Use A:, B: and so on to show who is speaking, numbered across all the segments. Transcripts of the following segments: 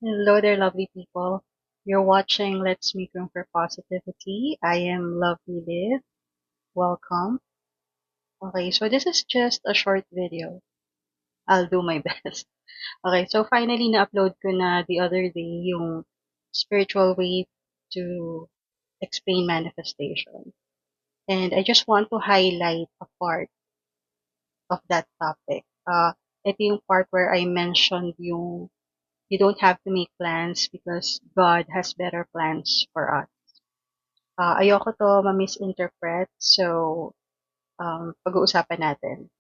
A: Hello there, lovely people. You're watching Let's Make Room for Positivity. I am Lovely Liv. Welcome. Okay, so this is just a short video. I'll do my best. Okay, so finally na-upload ko na the other day yung spiritual way to explain manifestation. And I just want to highlight a part of that topic. Ito yung part where I mentioned yung you don't have to make plans because God has better plans for us. Ayoko to ma-misinterpret, so pag-uusapan natin.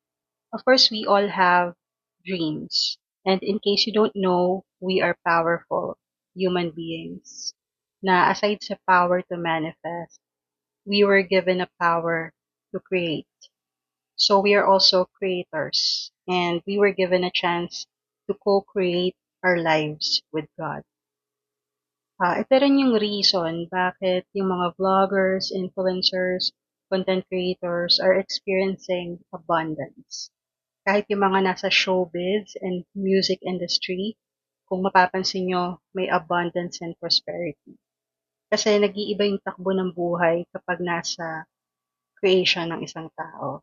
A: Of course, we all have dreams. And in case you don't know, we are powerful human beings. Na aside sa power to manifest, we were given a power to create. So we are also creators. And we were given a chance to co-create our lives with God. Ito rin yung reason bakit yung mga vloggers, influencers, content creators are experiencing abundance. Kahit yung mga nasa showbiz and music industry, kung mapapansin nyo, may abundance and prosperity. Kasi nag-iiba yung takbo ng buhay kapag nasa creation ng isang tao.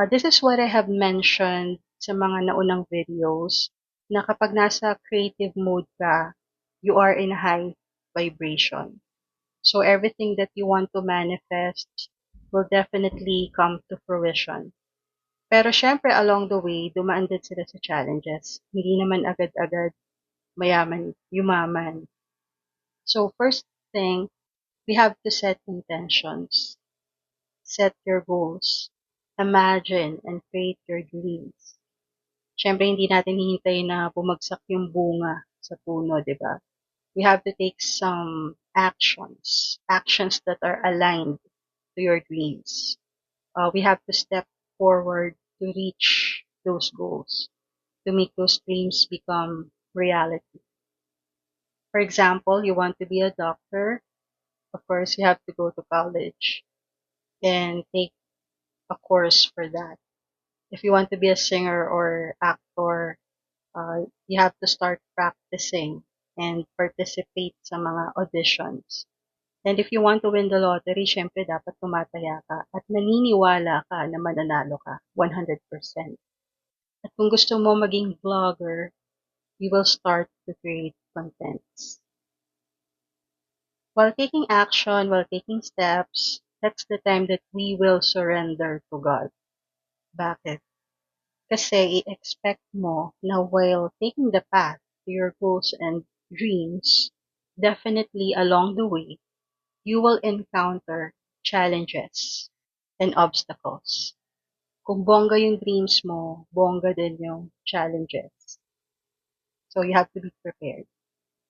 A: This is what I have mentioned sa mga naunang videos na kapag nasa creative mode ka, you are in high vibration. So everything that you want to manifest will definitely come to fruition. Pero syempre along the way, dumaan din sila sa challenges. Hindi naman agad-agad mayaman, yumaman. So first thing, we have to set intentions. Set your goals. Imagine and create your dreams. Syempre hindi natin hihintayin na bumagsak yung bunga sa puno, di ba? We have to take some actions that are aligned to your dreams. We have to step forward to reach those goals, to make those dreams become reality. For example, you want to be a doctor, of course, you have to go to college and take a course for that. If you want to be a singer or actor, you have to start practicing and participate sa mga auditions. And if you want to win the lottery, syempre dapat tumataya ka at naniniwala ka na mananalo ka 100%. At kung gusto mo maging vlogger, you will start to create contents. While taking action, while taking steps, that's the time that we will surrender to God. Bakit? Kasi i-expect mo na while taking the path to your goals and dreams, definitely along the way, you will encounter challenges and obstacles. Kung bongga yung dreams mo, bongga din yung challenges. So you have to be prepared.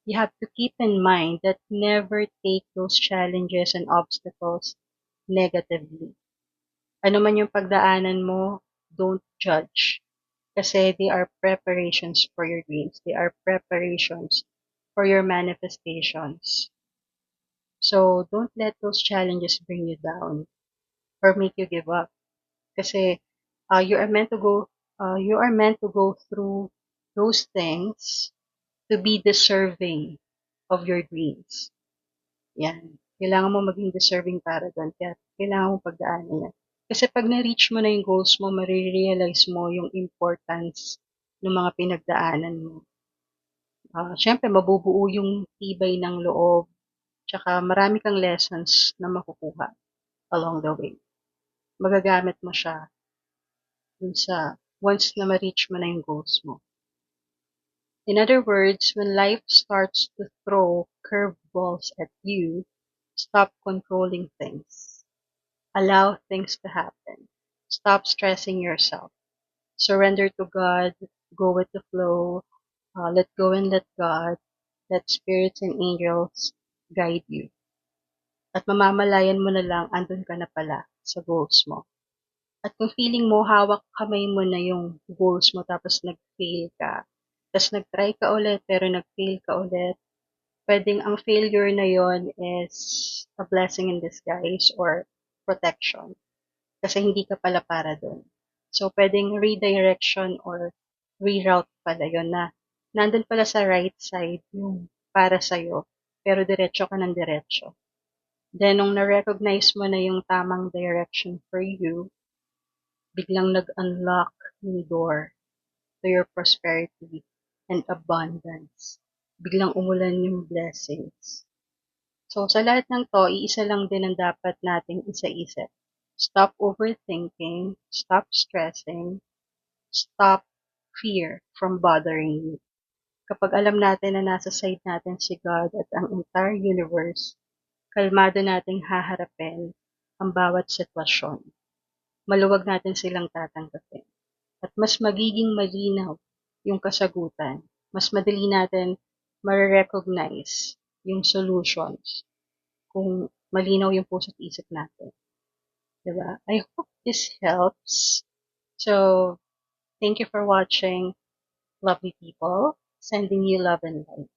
A: You have to keep in mind that never take those challenges and obstacles negatively. Ano man yung pagdaanan mo, don't judge. Kasi they are preparations for your dreams. They are preparations for your manifestations. So don't let those challenges bring you down or make you give up. Kasi you are meant to go through those things to be deserving of your dreams. Yan. Kailangan mo maging deserving para doon. Kaya kailangan mo pagdaanan yan. Kasi pag na-reach mo na yung goals mo, marirealize mo yung importance ng mga pinagdaanan mo. Siyempre, mabubuo yung tibay ng loob. Tsaka marami kang lessons na makukuha along the way. Magagamit mo siya dun sa once na ma-reach mo na yung goals mo. In other words, when life starts to throw curveballs at you, stop controlling things. Allow things to happen. Stop stressing yourself. Surrender to God. Go with the flow. Let go and let God. Let spirits and angels guide you. At mamamalayan mo na lang, andun ka na pala sa goals mo. At kung feeling mo, hawak kamay mo na yung goals mo tapos nag-fail ka, tapos nag-try ka ulit pero nag-fail ka ulit, pwedeng ang failure na yon is a blessing in disguise or protection. Kasi hindi ka pala para doon. So, pwedeng redirection or reroute pala yon na nandun pala sa right side yung para sa'yo, pero diretso ka ng diretso. Then, nung na-recognize mo na yung tamang direction for you, biglang nag-unlock yung door to your prosperity and abundance. Biglang umulan yung blessings. So, sa lahat ng to, iisa lang din ang dapat nating isa-isip. Stop overthinking, stop stressing, stop fear from bothering you. Kapag alam natin na nasa side natin si God at ang entire universe, kalmado nating haharapin ang bawat sitwasyon. Maluwag natin silang tatanggapin. At mas magiging malinaw yung kasagutan. Mas madali natin ma-recognize yung solutions kung malinaw yung puso't isip natin. Diba? I hope this helps. So, thank you for watching, lovely people. Sending you love and light.